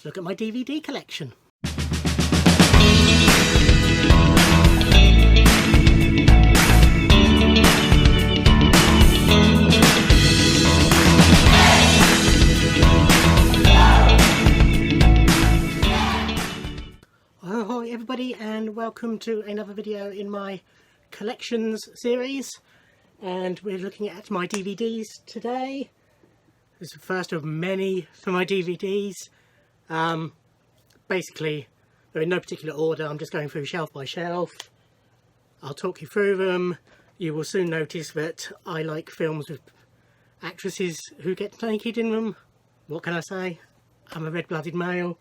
Let's look at my DVD collection. Hi everybody, and welcome to another video in my collections series. And we're looking at my DVDs today. This is the first of many for my DVDs. Basically, they're in no particular order. I'm just going through shelf by shelf. I'll talk you through them. You will soon notice that I like films with actresses who get naked in them. What can I say? I'm a red-blooded male.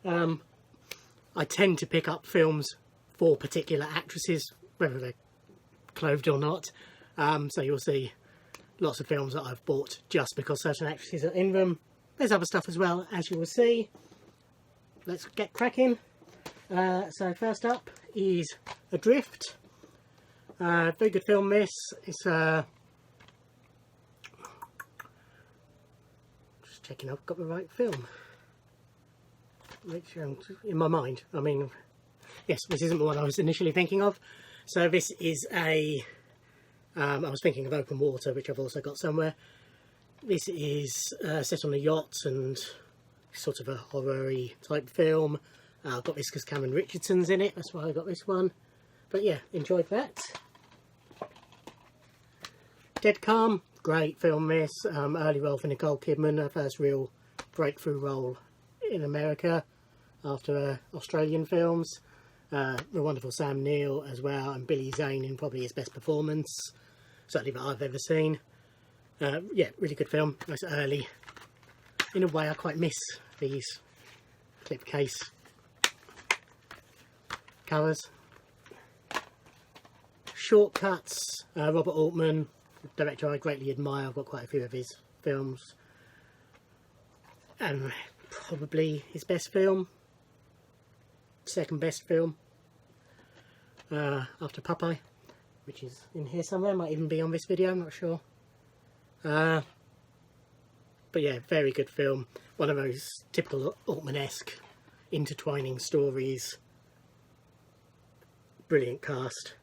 I tend to pick up films for particular actresses, whether they're clothed or not. So you'll see lots of films that I've bought just because certain actresses are in them. There's other stuff as well, as you will see. Let's get cracking. So first up is Adrift. Very good film this. It's just checking I've got the right film. Which in my mind, I mean, yes, this isn't the one I was initially thinking of. So this is a I was thinking of Open Water, which I've also got somewhere. This is set on a yacht and sort of a horror-y type film. I've got this because Cameron Richardson's in it, that's why I got this one. But yeah, enjoyed that. Dead Calm, great film this. Early role for Nicole Kidman, her first real breakthrough role in America after Australian films. The wonderful Sam Neill as well, and Billy Zane in probably his best performance, certainly that I've ever seen. Yeah, really good film, nice early. In a way I quite miss these clip case covers. Shortcuts, Robert Altman, director I greatly admire. I've got quite a few of his films, and probably his best film, second best film, after Popeye, which is in here somewhere, might even be on this video, I'm not sure. But yeah, very good film, one of those typical Altman-esque intertwining stories, brilliant cast.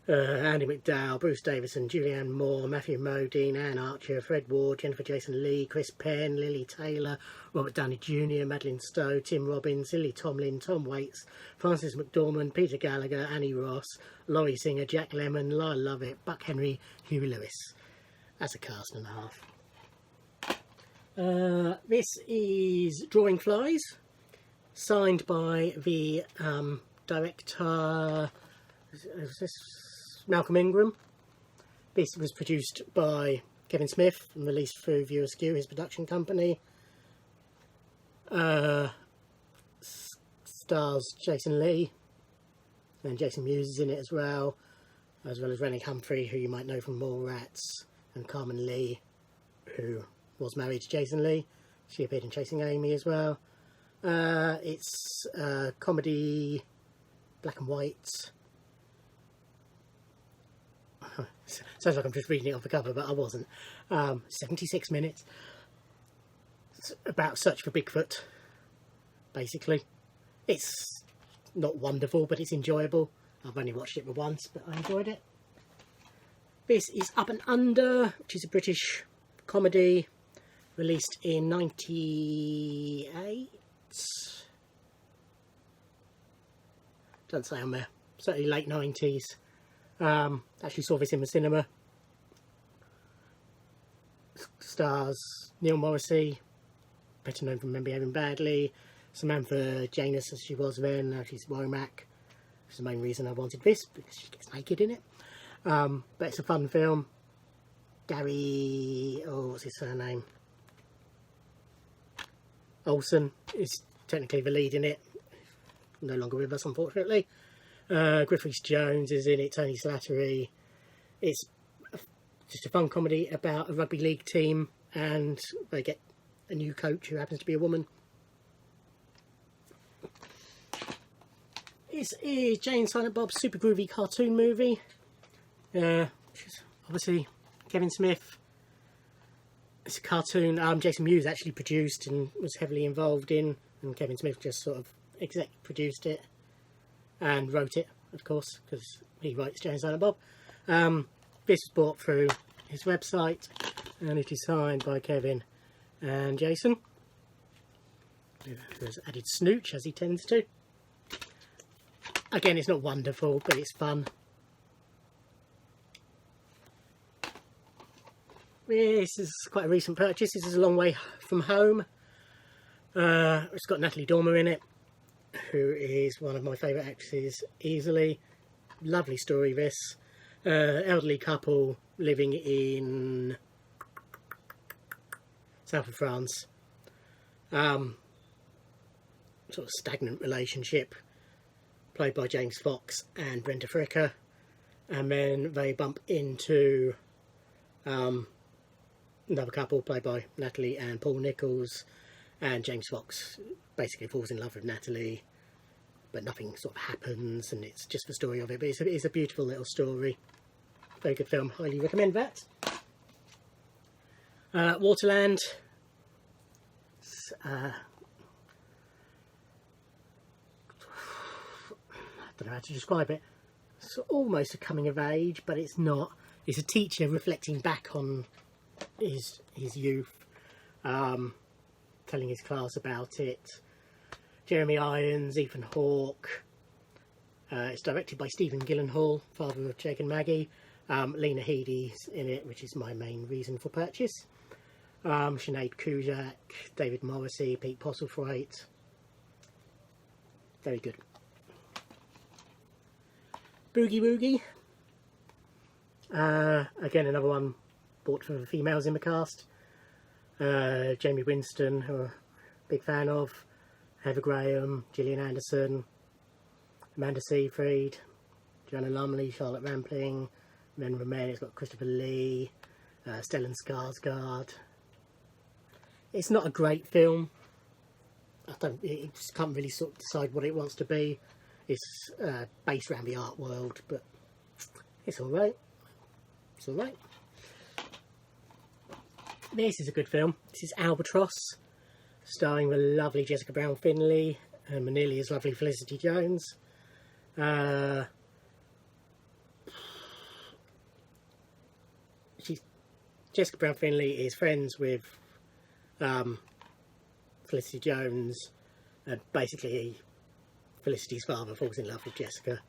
Andy McDowell, Bruce Davison, Julianne Moore, Matthew Modine, Anne Archer, Fred Ward, Jennifer Jason Leigh, Chris Penn, Lily Taylor, Robert Downey Jr., Madeleine Stowe, Tim Robbins, Lily Tomlin, Tom Waits, Frances McDormand, Peter Gallagher, Annie Ross, Laurie Singer, Jack Lemmon, Lyle Lovett, Buck Henry, Huey Lewis. That's a cast and a half. This is Drawing Flies, signed by the director, is this Malcolm Ingram. This was produced by Kevin Smith and released through View Askew, his production company. Stars Jason Leigh, and Jason Mewes is in it as well as Rennie Humphrey, who you might know from Mallrats, and Carmen Lee, who was married to Jason Leigh. She appeared in Chasing Amy as well. It's comedy, black and white. Sounds like I'm just reading it off the cover, but I wasn't. 76 minutes. It's about search for Bigfoot, basically. It's not wonderful, but it's enjoyable. I've only watched it once, but I enjoyed it. This is Up and Under, which is a British comedy released in 98. Doesn't say on there. Certainly late 90s. Actually saw this in the cinema. Stars Neil Morrissey, better known from Men Behaving Badly, Samantha Janus as she was then, now she's Womack. Which is the main reason I wanted this, because she gets naked in it. But it's a fun film. Gary, what's his surname? Olsen is technically the lead in it. No longer with us, unfortunately. Griff Rhys-Jones is in it, Tony Slattery. It's just a fun comedy about a rugby league team, and they get a new coach who happens to be a woman. This is Jay and Silent Bob's super groovy cartoon movie, which is obviously Kevin Smith, It's a cartoon Jason Mewes actually produced and was heavily involved in, and Kevin Smith just sort of exec produced it and wrote it, of course, because he writes Jay and Silent Bob. This was bought through his website, and it is signed by Kevin and Jason, who has added snooch, as he tends to. Again, it's not wonderful, but it's fun. This is quite a recent purchase. This is A Long Way From Home. It's got Natalie Dormer in it, who is one of my favourite actresses easily. Lovely story, this. Elderly couple living in south of France. Sort of stagnant relationship, played by James Fox and Brenda Fricker. And then they bump into another couple played by Natalie and Paul Nichols, and James Fox basically falls in love with Natalie, but nothing sort of happens, and it's just the story of it. But it's a beautiful little story. Very good film. Highly recommend that. Waterland. I don't know how to describe it. It's almost a coming of age, but it's not. It's a teacher reflecting back on his youth, telling his class about it. Jeremy Irons, Ethan Hawke. It's directed by Stephen Gyllenhaal, father of Jake and Maggie. Lena Headey's in it, which is my main reason for purchase. Sinead Kujak, David Morrissey, Pete Postlethwaite. Very good. Boogie Woogie. Again, another one bought for the females in the cast. Jamie Winston, who I'm a big fan of. Heather Graham, Gillian Anderson, Amanda Seyfried, Joanna Lumley, Charlotte Rampling, then Romain. It's got Christopher Lee, Stellan Skarsgård. It's not a great film. It just can't really sort of decide what it wants to be. It's based around the art world, but it's alright. It's alright. This is a good film. This is Albatross, starring the lovely Jessica Brown Findlay and Manilia's lovely Felicity Jones. Jessica Brown Findlay is friends with Felicity Jones, and basically Felicity's father falls in love with Jessica.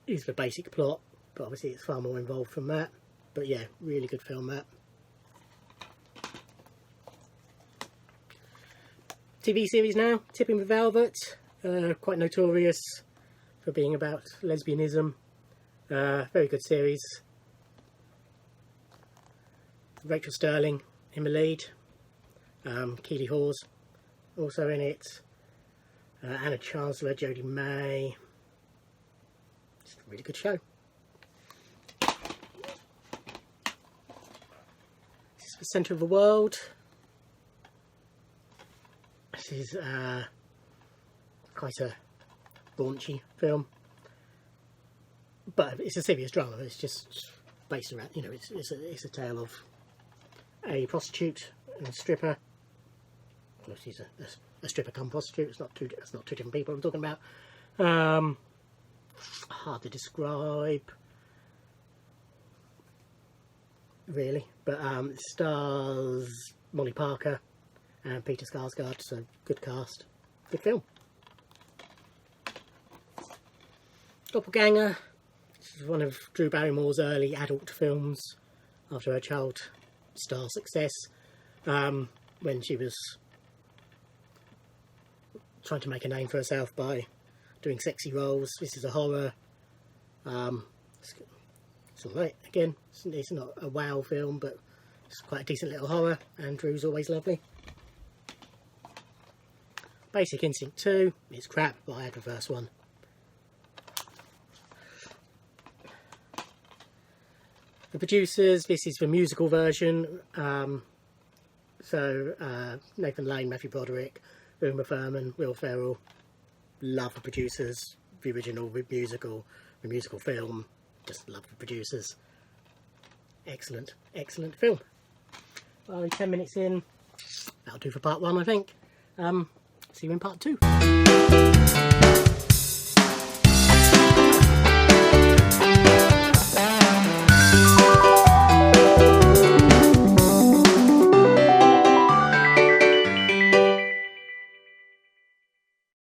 Is the basic plot, but obviously it's far more involved from that. But yeah, really good film, that. TV series now, Tipping the Velvet, quite notorious for being about lesbianism. Very good series. Rachel Sterling in the lead. Keely Hawes also in it. Anna Chancellor, Jodie May. It's a really good show. This is The Centre of the World. This is quite a raunchy film, but it's a serious drama. It's just based around, you know, it's a tale of a prostitute and a stripper. Well, she's a stripper come prostitute. It's not two different people I'm talking about. Hard to describe, really, but it stars Molly Parker and Peter Skarsgård, so good cast, good film. Doppelganger. This is one of Drew Barrymore's early adult films after her child star success, when she was trying to make a name for herself by doing sexy roles. This is a horror. It's alright. Again, it's not a wow film, but it's quite a decent little horror, and Drew's always lovely. Basic Instinct 2, it's crap, but I had the first one. The producers, this is the musical version. Nathan Lane, Matthew Broderick, Uma Thurman, Will Ferrell. Love the producers, the original, the musical film. Just love the producers. Excellent, excellent film. Only 10 minutes in. That'll do for part 1, I think. See you in part 2.